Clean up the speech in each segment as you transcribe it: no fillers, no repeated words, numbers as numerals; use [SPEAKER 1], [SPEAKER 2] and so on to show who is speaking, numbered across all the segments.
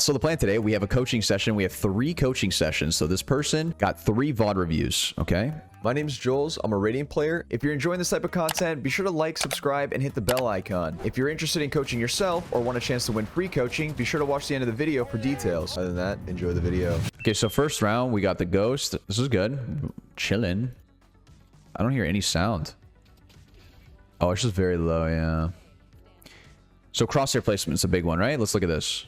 [SPEAKER 1] So the plan today, we have a coaching session. We have 3 coaching sessions. So this person got 3 VOD reviews, okay? My name is Jollz. I'm a Radiant player. If you're enjoying this type of content, be sure to like, subscribe, and hit the bell icon. If you're interested in coaching yourself or want a chance to win free coaching, be sure to watch the end of the video for details. Other than that, enjoy the video. Okay, so first round, we got the ghost. This is good. Chilling. I don't hear any sound. Oh, it's just very low, yeah. So crosshair placement's a big one, right? Let's look at this.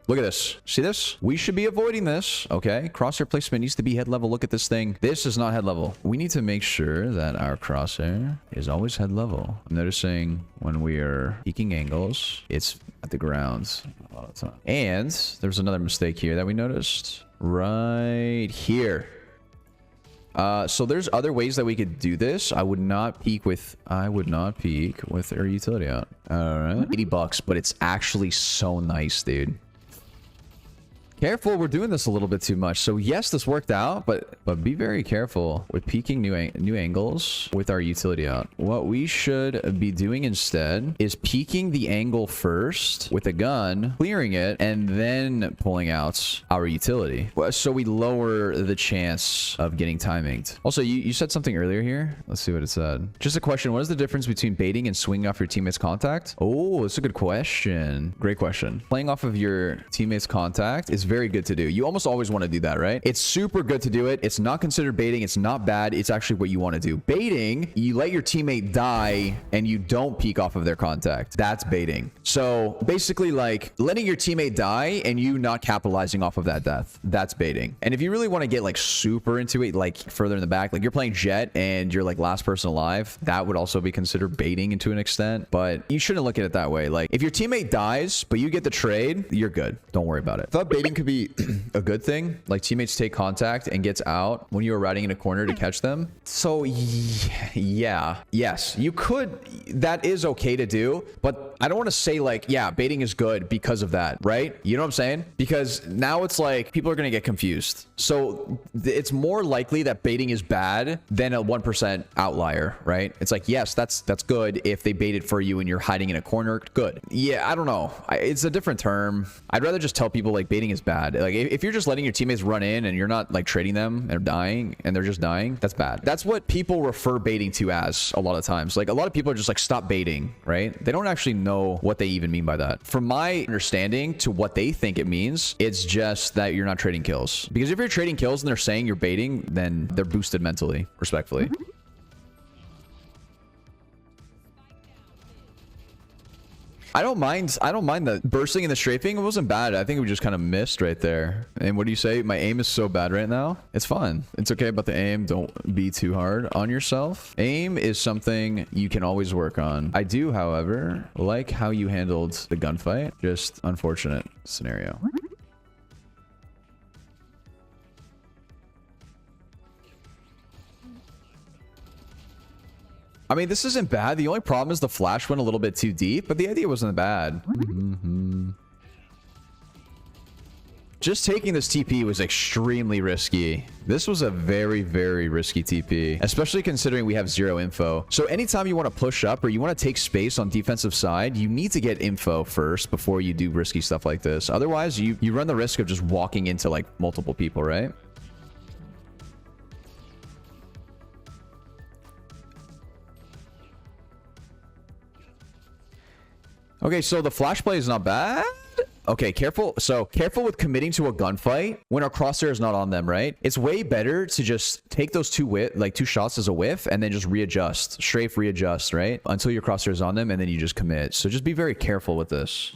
[SPEAKER 1] Look at this. See this? We should be avoiding this. Okay. Crosshair placement needs to be head level. Look at this thing. This is not head level. We need to make sure that our crosshair is always head level. I'm noticing when we are peeking angles, it's at the ground a lot of the time. And there's another mistake here that we noticed right here. So there's other ways that we could do this. I would not peek with our utility out. All right. $80, but it's actually so nice, dude. Careful, we're doing this a little bit too much. So yes, this worked out, but be very careful with peeking new angles with our utility out. What we should be doing instead is peeking the angle first with a gun, clearing it, and then pulling out our utility. So we lower the chance of getting timinged. Also, you said something earlier here. Let's see what it said. Just a question. What is the difference between baiting and swinging off your teammate's contact? Oh, that's a good question. Great question. Playing off of your teammate's contact is very good to do. You almost always want to do that, right? It's super good to do it. It's not considered baiting. It's not bad. It's actually what you want to do. Baiting, you let your teammate die and you don't peek off of their contact. That's baiting. So basically like letting your teammate die and you not capitalizing off of that death. That's baiting. And if you really want to get like super into it, like further in the back, like you're playing Jet and you're like last person alive, that would also be considered baiting to an extent, but you shouldn't look at it that way. Like if your teammate dies, but you get the trade, you're good. Don't worry about it. I thought baiting could be a good thing. Like teammates take contact and gets out when you are riding in a corner to catch them. So yeah, yes, you could. That is okay to do, but I don't want to say like, yeah, baiting is good because of that, right? You know what I'm saying? Because now it's like people are going to get confused. So it's more likely that baiting is bad than a 1% outlier, right? It's like, yes, that's good if they baited for you and you're hiding in a corner. Good. Yeah, I don't know. It's a different term. I'd rather just tell people like baiting is bad. Like if you're just letting your teammates run in and you're not like trading them and dying and they're just dying, that's bad. That's what people refer baiting to as a lot of times. Like a lot of people are just like, stop baiting, right? They don't actually know what they even mean by that. From my understanding to what they think it means, it's just that you're not trading kills. Because if you're trading kills and they're saying you're baiting, then they're boosted mentally, respectfully. I don't mind the bursting and the strafing. It wasn't bad. I think we just kind of missed right there. And what do you say? My aim is so bad right now. It's fine. It's okay about the aim. Don't be too hard on yourself. Aim is something you can always work on. I do, however, like how you handled the gunfight. Just unfortunate scenario. I mean, this isn't bad. The only problem is the flash went a little bit too deep, but the idea wasn't bad. Just taking this TP was extremely risky. This was a very, very risky TP, especially considering we have 0 info. So anytime you want to push up or you want to take space on defensive side, you need to get info first before you do risky stuff like this. Otherwise, you run the risk of just walking into like multiple people, right? Okay, so the flash play is not bad. Okay, careful. So careful with committing to a gunfight when our crosshair is not on them, right? It's way better to just take those two shots as a whiff and then just readjust, strafe readjust, right? Until your crosshair is on them and then you just commit. So just be very careful with this.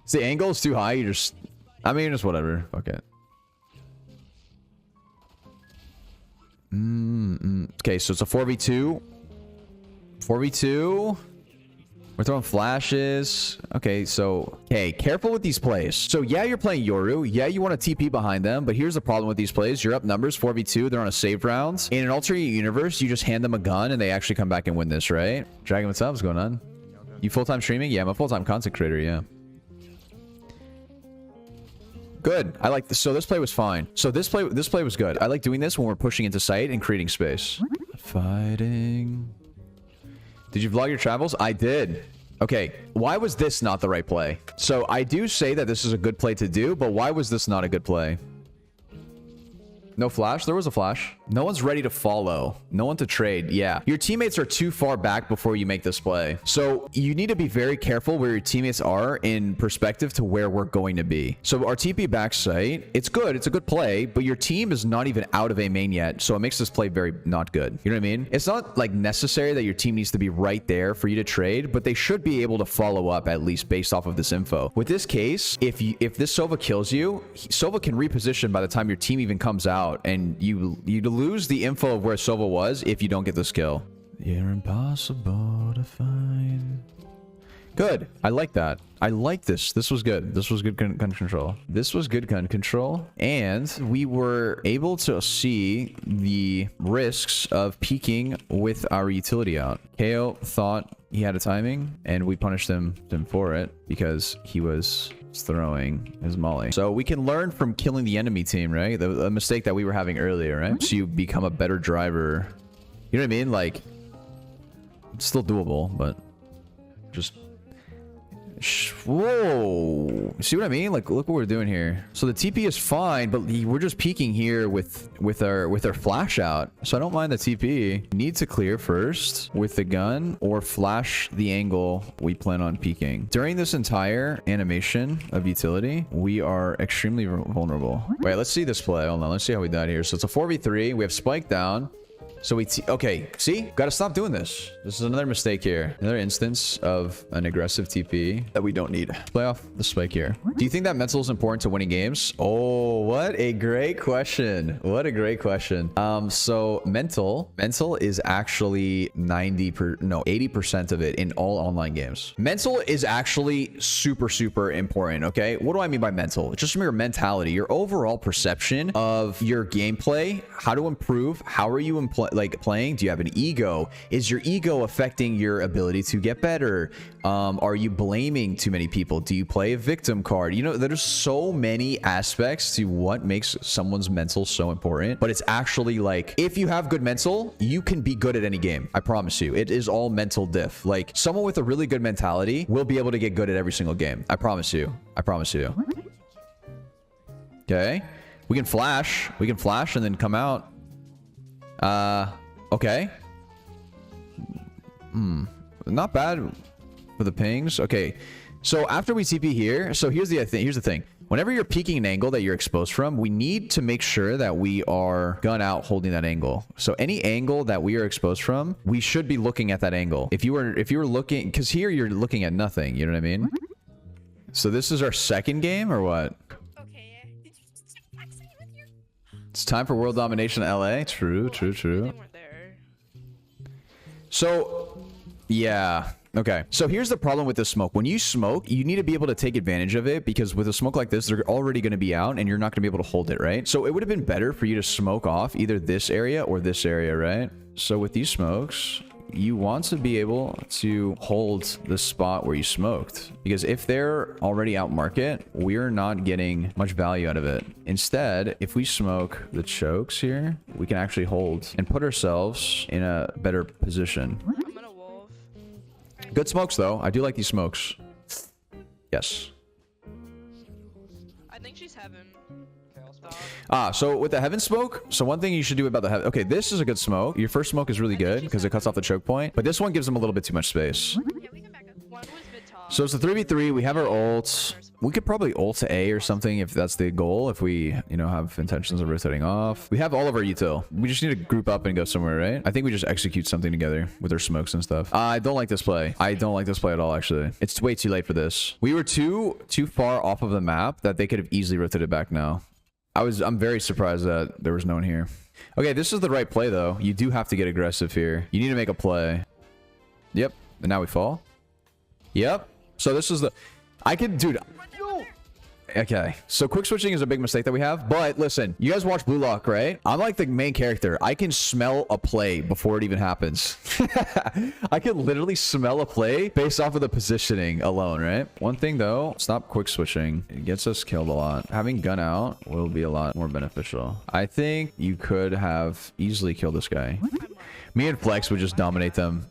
[SPEAKER 1] If the angle is too high, you just, I mean, just whatever. Okay. Okay, so it's a 4v2. 4v2. We're throwing flashes. Okay, so, hey, careful with these plays. So, yeah, you're playing Yoru. Yeah, you want to TP behind them, but here's the problem with these plays. You're up numbers, 4v2. They're on a save round. In an alternate universe, you just hand them a gun and they actually come back and win this, right? Dragon, what's up? What's going on? You full-time streaming? Yeah, I'm a full-time content creator, yeah. Good. I like this. So this play was fine. So this play was good. I like doing this when we're pushing into sight and creating space. Fighting. Did you vlog your travels? I did. Okay, why was this not the right play? So I do say that this is a good play to do, but why was this not a good play? No flash? There was a flash. No one's ready to follow. No one to trade. Yeah. Your teammates are too far back before you make this play. So you need to be very careful where your teammates are in perspective to where we're going to be. So our TP back site, it's good. It's a good play, but your team is not even out of a main yet. So it makes this play very not good. You know what I mean? It's not like necessary that your team needs to be right there for you to trade, but they should be able to follow up at least based off of this info. With this case, if this Sova kills you, Sova can reposition by the time your team even comes out. And you lose the info of where Sova was if you don't get this kill. You're impossible to find. Good. I like that. I like this. This was good. This was good gun control. This was good gun control. And we were able to see the risks of peeking with our utility out. KO thought he had a timing, and we punished him for it because he was throwing his molly. So we can learn from killing the enemy team, right? The mistake that we were having earlier, right? So you become a better driver. You know what I mean? Like, it's still doable, but just... Whoa. See what I mean? Like, look what we're doing here. So the TP is fine, but we're just peeking here with our flash out. So I don't mind the TP. Need to clear first with the gun or flash the angle we plan on peeking. During this entire animation of utility, we are extremely vulnerable. Wait, let's see this play. Hold on. Let's see how we died here. So it's a 4v3. We have spike down. So okay, see? Gotta stop doing this. This is another mistake here. Another instance of an aggressive TP that we don't need. Play off the spike here. Do you think that mental is important to winning games? Oh, what a great question. What a great question. So mental is actually 80% of it in all online games. Mental is actually super important, okay? What do I mean by mental? Just from your mentality, your overall perception of your gameplay, how to improve, how are you playing? Do you have an ego? Is your ego affecting your ability to get better? Are you blaming too many people? Do you play a victim card? You know, there's so many aspects to what makes someone's mental so important, but it's actually like, if you have good mental, you can be good at any game. I promise you. It is all mental diff. Like, someone with a really good mentality will be able to get good at every single game. I promise you. I promise you. Okay. We can flash and then come out. Okay. Not bad for the pings. Okay. So after we TP here, so here's the thing. Whenever you're peeking an angle that you're exposed from, we need to make sure that we are gun out holding that angle. So any angle that we are exposed from, we should be looking at that angle. If you were looking, because here you're looking at nothing, you know what I mean? So this is our second game or what? It's time for World Domination LA. True. So, yeah. Okay. So here's the problem with the smoke. When you smoke, you need to be able to take advantage of it, because with a smoke like this, they're already going to be out and you're not going to be able to hold it, right? So it would have been better for you to smoke off either this area or this area, right? So with these smokes, you want to be able to hold the spot where you smoked, because if they're already out market, we're not getting much value out of it. Instead, if we smoke the chokes here, we can actually hold and put ourselves in a better position.
[SPEAKER 2] I'm gonna wolf.
[SPEAKER 1] Good smokes though. I do like these smokes. Yes.
[SPEAKER 2] I think she's heaven.
[SPEAKER 1] So with the heaven smoke, so one thing you should do about the heaven, okay, this is a good smoke. Your first smoke is really good because it cuts off the choke point, but this one gives them a little bit too much space.
[SPEAKER 2] Yeah, we can back up. One was mid top.
[SPEAKER 1] So it's a 3v3. We have our ults. We could probably ult to A or something if that's the goal, if we, you know, have intentions of rotating off. We have all of our util. We just need to group up and go somewhere, right? I think we just execute something together with our smokes and stuff. I don't like this play. I don't like this play at all, actually. It's way too late for this. We were too far off of the map that they could have easily rotated back now. I'm very surprised that there was no one here. Okay, this is the right play, though. You do have to get aggressive here. You need to make a play. Yep. And now we fall. Yep. So this is the... Dude... Okay, so quick switching is a big mistake that we have, but listen, you guys watch Blue Lock, right? I'm like the main character. I can smell a play before it even happens. I can literally smell a play based off of the positioning alone, right? One thing though, stop quick switching. It gets us killed a lot. Having gun out will be a lot more beneficial. I think you could have easily killed this guy. Me and Flex would just dominate them.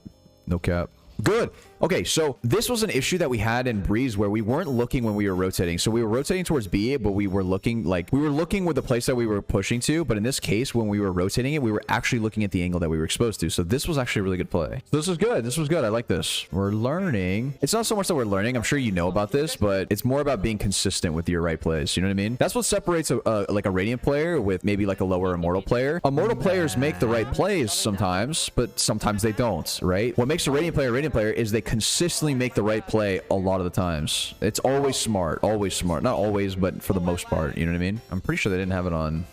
[SPEAKER 1] No cap. Good. Okay, so this was an issue that we had in Breeze where we weren't looking when we were rotating. So we were rotating towards B, but we were looking with the place that we were pushing to. But in this case, when we were rotating it, we were actually looking at the angle that we were exposed to. So this was actually a really good play. So this was good. This was good. I like this. We're learning. It's not so much that we're learning. I'm sure you know about this, but it's more about being consistent with your right plays. You know what I mean? That's what separates like a Radiant player with maybe like a lower Immortal player. Immortal players make the right plays sometimes, but sometimes they don't, right? What makes a Radiant player is they consistently make the right play a lot of the times. It's always smart. Not always, but for the most part. You know what I mean? I'm pretty sure they didn't have it on.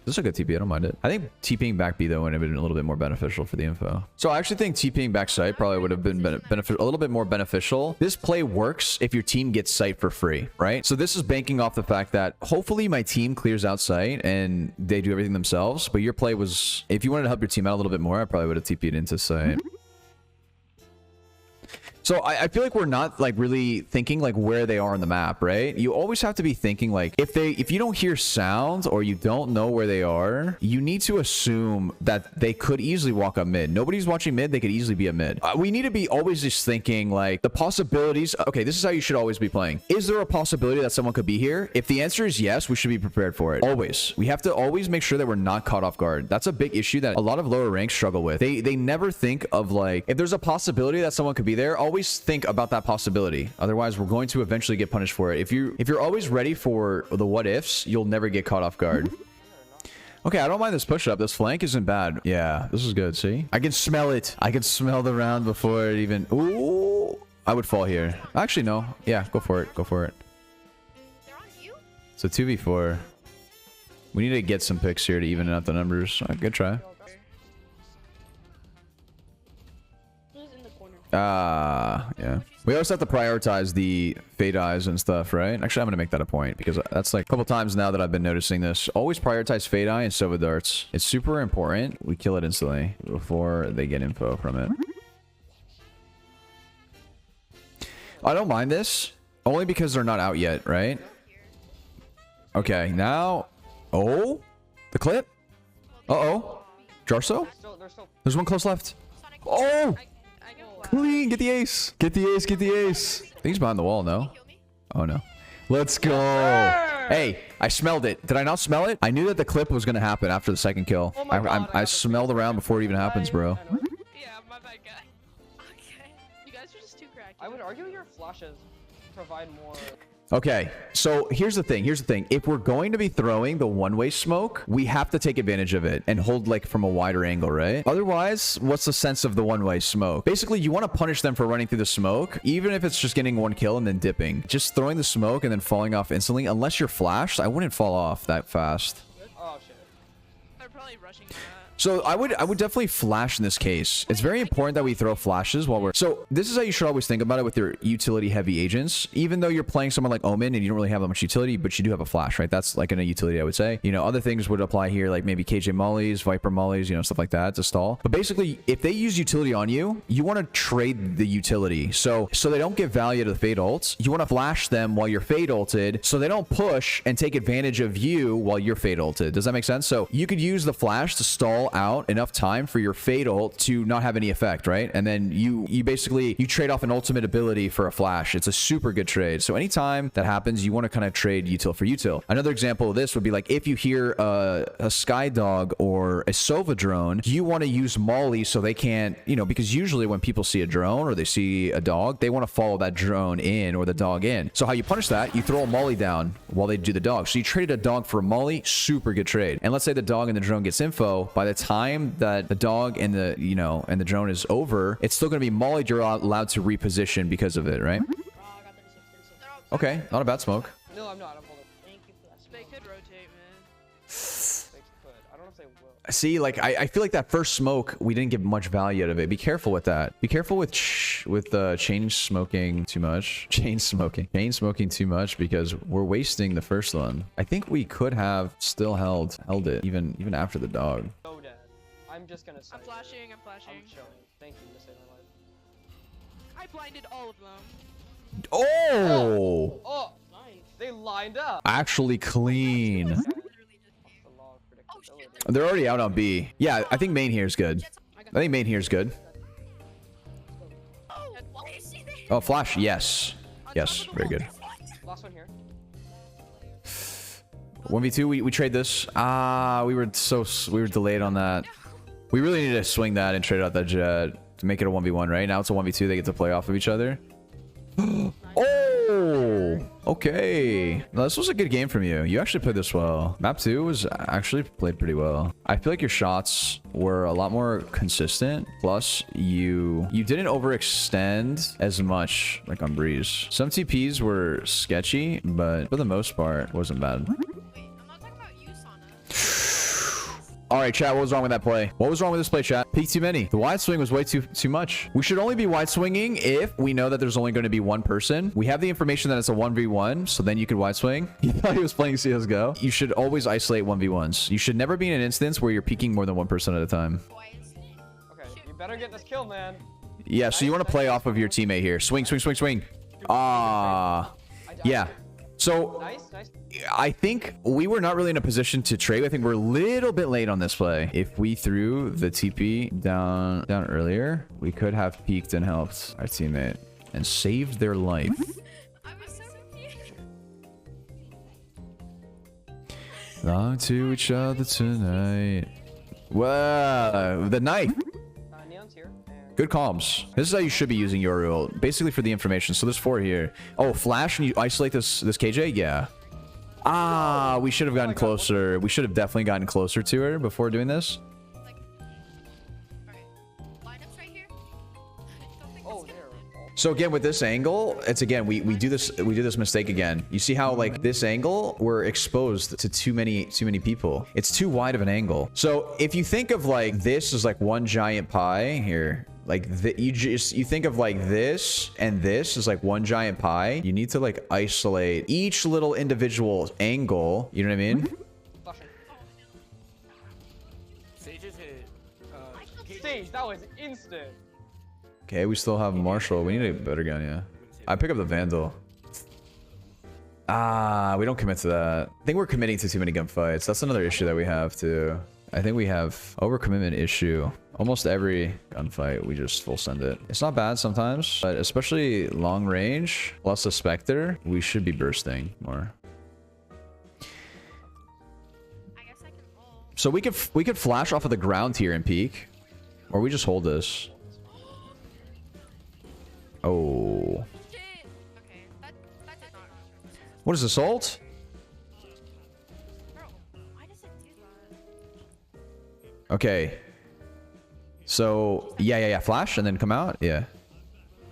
[SPEAKER 1] This is a good TP. I don't mind it. I think TPing back B though would have been a little bit more beneficial for the info. So I actually think TPing back site probably would have been a little bit more beneficial. This play works if your team gets site for free, right? So this is banking off the fact that hopefully my team clears out site and they do everything themselves. But your play was, if you wanted to help your team out a little bit more, I probably would have TP'd into site. So I feel like we're not like really thinking like where they are on the map, right? You always have to be thinking like if you don't hear sounds or you don't know where they are, you need to assume that they could easily walk up mid. Nobody's watching mid. They could easily be a mid. We need to be always just thinking like the possibilities. Okay, this is how you should always be playing. Is there a possibility that someone could be here? If the answer is yes, we should be prepared for it. Always. We have to always make sure that we're not caught off guard. That's a big issue that a lot of lower ranks struggle with. They never think of like, if there's a possibility that someone could be there, always think about that possibility. Otherwise, we're going to eventually get punished for it. If you're always ready for the what ifs, you'll never get caught off guard. Okay, I don't mind this push up. This flank isn't bad. Yeah, this is good. See? I can smell it. I can smell the round before it even... Ooh! I would fall here. Actually, no. Yeah, go for it. Go for it.
[SPEAKER 2] They're on you?
[SPEAKER 1] It's a 2v4. We need to get some picks here to even out the numbers. Good try. Yeah. We also have to prioritize the fade eyes and stuff, right? Actually, I'm going to make that a point because that's like a couple times now that I've been noticing this. Always prioritize fade eye and Sova darts. It's super important. We kill it instantly before they get info from it. I don't mind this only because they're not out yet, right? Okay, now... Oh, the clip. Uh-oh. Jarso? There's one close left. Oh! Clean, get the ace. Get the ace, get the ace. I think he's behind the wall, no? Oh, no. Let's go. Hey, I smelled it. Did I not smell it? I knew that the clip was going to happen after the second kill. I smelled the round before it even happens, bro.
[SPEAKER 2] Yeah, my bad guy. Okay. You guys are just too cracky.
[SPEAKER 3] I would argue your flashes provide more...
[SPEAKER 1] Okay, so here's the thing. If we're going to be throwing the one-way smoke, we have to take advantage of it and hold like from a wider angle, right? Otherwise, what's the sense of the one-way smoke? Basically, you want to punish them for running through the smoke, even if it's just getting one kill and then dipping. Just throwing the smoke and then falling off instantly. Unless you're flashed, I wouldn't fall off that fast.
[SPEAKER 3] Oh, shit.
[SPEAKER 2] They're probably rushing that.
[SPEAKER 1] So I would definitely flash in this case. It's very important that we throw flashes while we're... So this is how you should always think about it with your utility heavy agents. Even though you're playing someone like Omen and you don't really have that much utility, but you do have a flash, right? That's like in a utility, I would say. You know, other things would apply here, like maybe KJ mollies, Viper mollies, you know, stuff like that to stall. But basically, if they use utility on you, you want to trade the utility. So they don't get value to the fade ults. You want to flash them while you're fade ulted so they don't push and take advantage of you while you're fade ulted. Does that make sense? So you could use the flash to stall out enough time for your fade ult to not have any effect, right? And then you basically trade off an ultimate ability for a flash. It's a super good trade. So anytime that happens, you want to kind of trade util for util. Another example of this would be like if you hear a sky dog or a Sova drone, you want to use molly so they can't, you know, because usually when people see a drone or they see a dog, they want to follow that drone in or the dog in. So how you punish that, you throw a molly down while they do the dog. So you traded a dog for a molly, super good trade. And let's say the dog and the drone gets info. By the time that the dog and the, you know, and the drone is over, it's still going to be mollied. You're allowed to reposition because of it, right? Okay, not a bad smoke.
[SPEAKER 3] No, I'm not. I'm holding.
[SPEAKER 2] Thank you for that. They could rotate, man.
[SPEAKER 3] They could. I don't know if they will.
[SPEAKER 1] See, like I feel like that first smoke, we didn't get much value out of it. Be careful with that. Be careful with chain smoking too much. Chain smoking too much because we're wasting the first one. I think we could have still held it even after the dog.
[SPEAKER 3] So dead. I'm just gonna say.
[SPEAKER 2] I'm flashing. I'm flashing.
[SPEAKER 3] I'm showing. Thank you to save my life.
[SPEAKER 2] I blinded all of them.
[SPEAKER 1] Oh!
[SPEAKER 3] Oh! Nice. They lined up.
[SPEAKER 1] Actually clean.
[SPEAKER 3] The law of predictability.
[SPEAKER 1] They're already out on B. Yeah, I think main here is good. I think main here is good.
[SPEAKER 2] Why is she
[SPEAKER 1] Oh, flash. Yes. Yes. Very good.
[SPEAKER 3] Last one here.
[SPEAKER 1] 1v2. We trade this. We were delayed on that. We really need to swing that and trade out that jet to make it a 1v1, right? Now it's a 1v2. They get to play off of each other. Oh, okay. No, this was a good game from you. You actually played this well. Map 2 was actually played pretty well. I feel like your shots were a lot more consistent. Plus, you didn't overextend as much like on Breeze. Some TPs were sketchy, but for the most part, wasn't bad.
[SPEAKER 2] Wait, I'm not talking about you, Sana.
[SPEAKER 1] All right, chat, what was wrong with that play? What was wrong with this play, chat? Peak too many. The wide swing was way too much. We should only be wide swinging if we know that there's only going to be one person. We have the information that it's a 1v1, so then you could wide swing. He thought he was playing CSGO. You should always isolate 1v1s. You should never be in an instance where you're peeking more than one person at a time.
[SPEAKER 3] Okay, you better get this kill, man.
[SPEAKER 1] Yeah, so you want to play off of your teammate here. Swing, swing, swing, swing. Yeah. So
[SPEAKER 3] Nice.
[SPEAKER 1] I think we were not really in a position to trade. I think we're a little bit late on this play. If we threw the TP down earlier, we could have peeked and helped our teammate and saved their life.
[SPEAKER 2] I was so confused.
[SPEAKER 1] Long to each other tonight. Whoa, the knife.
[SPEAKER 3] Neon's here. And
[SPEAKER 1] Good comms. This is how you should be using Yoru, basically for the information. So there's 4 here. Oh, flash and you isolate this KJ? Yeah. We should have gotten closer. We should have definitely gotten closer to her before doing this.
[SPEAKER 2] Like, alright. Lineups right here. Don't think
[SPEAKER 3] oh,
[SPEAKER 2] this
[SPEAKER 3] there.
[SPEAKER 1] So again, with this angle, it's again, we do this mistake again. You see how like this angle, we're exposed to too many people. It's too wide of an angle. So if you think of like this as like one giant pie here, like you think of like this and this is like one giant pie. You need to like isolate each little individual angle. You know what I mean?
[SPEAKER 3] Flashing.
[SPEAKER 4] Sage is hit.
[SPEAKER 3] Stage, that was instant.
[SPEAKER 1] Okay, we still have Marshall. We need a better gun, yeah. I pick up the Vandal. We don't commit to that. I think we're committing to too many gunfights. That's another issue that we have too. I think we have overcommitment issue. Almost every gunfight, we just full send it. It's not bad sometimes, but especially long range, plus a Spectre, we should be bursting more.
[SPEAKER 2] I guess I can roll.
[SPEAKER 1] So we could flash off of the ground here and peek, or we just hold this. Oh.
[SPEAKER 2] Shit! Okay, that did not.
[SPEAKER 1] What is assault?
[SPEAKER 2] Bro, why does it do that?
[SPEAKER 1] Okay. So, yeah. Flash and then come out. Yeah.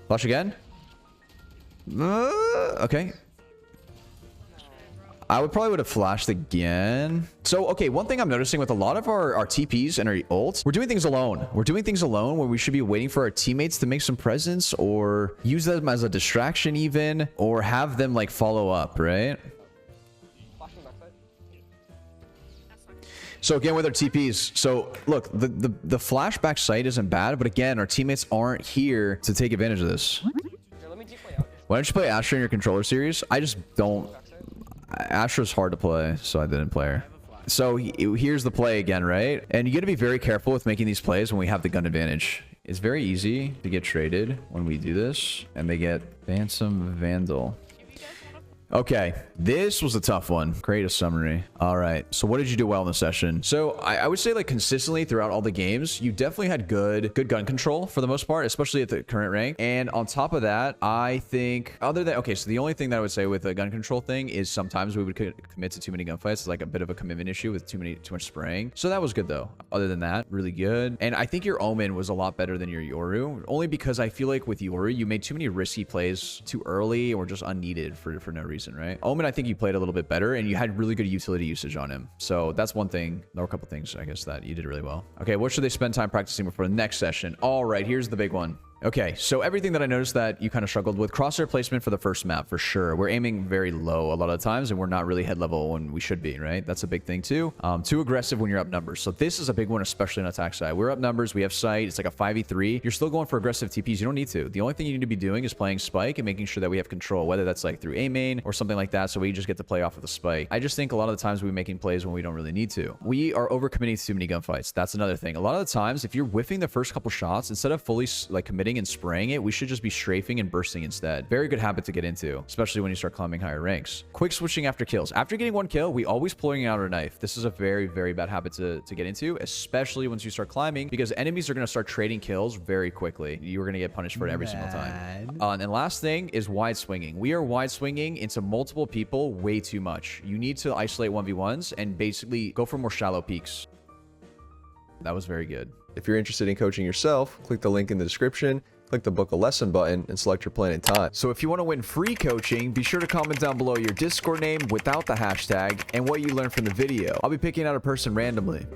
[SPEAKER 1] Flash again. Okay. I would have flashed again. So, okay, one thing I'm noticing with a lot of our TPs and our ults, we're doing things alone. We're doing things alone where we should be waiting for our teammates to make some presence or use them as a distraction even, or have them like follow up, right?
[SPEAKER 3] Flashing backside.
[SPEAKER 1] So again, with our TPs, so look, the flashback sight isn't bad, but again, our teammates aren't here to take advantage of this.
[SPEAKER 3] Here, let me deep play out.
[SPEAKER 1] Why don't you play Astra in your controller series? I just don't. Astra's hard to play, so I didn't play her. So here's the play again, right? And you got to be very careful with making these plays when we have the gun advantage. It's very easy to get traded when we do this, and they get Phantom Vandal. Okay, this was a tough one. Create a summary. All right, so what did you do well in the session? So I would say like consistently throughout all the games, you definitely had good gun control for the most part, especially at the current rank. And on top of that, I think other than, okay, so the only thing that I would say with the gun control thing is sometimes we would commit to too many gunfights. It's like a bit of a commitment issue with too much spraying. So that was good though. Other than that, really good. And I think your Omen was a lot better than your Yoru, only because I feel like with Yoru, you made too many risky plays too early or just unneeded for no reason. Right? Omen, I think you played a little bit better and you had really good utility usage on him. So that's one thing. There were a couple things, I guess, that you did really well. Okay, what should they spend time practicing before the next session? All right, here's the big one. Okay, so everything that I noticed that you kind of struggled with, crosshair placement for the first map, for sure. We're aiming very low a lot of times, and we're not really head level when we should be, right? That's a big thing, too. Too aggressive when you're up numbers. So this is a big one, especially on attack side. We're up numbers, we have sight, it's like a 5v3. You're still going for aggressive TPs. You don't need to. The only thing you need to be doing is playing spike and making sure that we have control, whether that's like through A main or something like that, so we just get to play off of the spike. I just think a lot of the times we're making plays when we don't really need to. We are overcommitting to too many gunfights. That's another thing. A lot of the times, if you're whiffing the first couple shots, instead of fully like committing committing and spraying it, we should just be strafing and bursting instead. Very good habit to get into, especially when you start climbing higher ranks. Quick switching after kills. After getting one kill, we always pulling out our knife. This is a very, very bad habit to get into, especially once you start climbing, because enemies are going to start trading kills very quickly. You're going to get punished for it every single time. And last thing is wide swinging. We are wide swinging into multiple people way too much. You need to isolate 1v1s and basically go for more shallow peaks. That was very good.
[SPEAKER 4] If you're interested in coaching yourself, click the link in the description, click the book a lesson button, and select your plan and time.
[SPEAKER 1] So if you want to win free coaching, be sure to comment down below your Discord name without the hashtag and what you learned from the video. I'll be picking out a person randomly.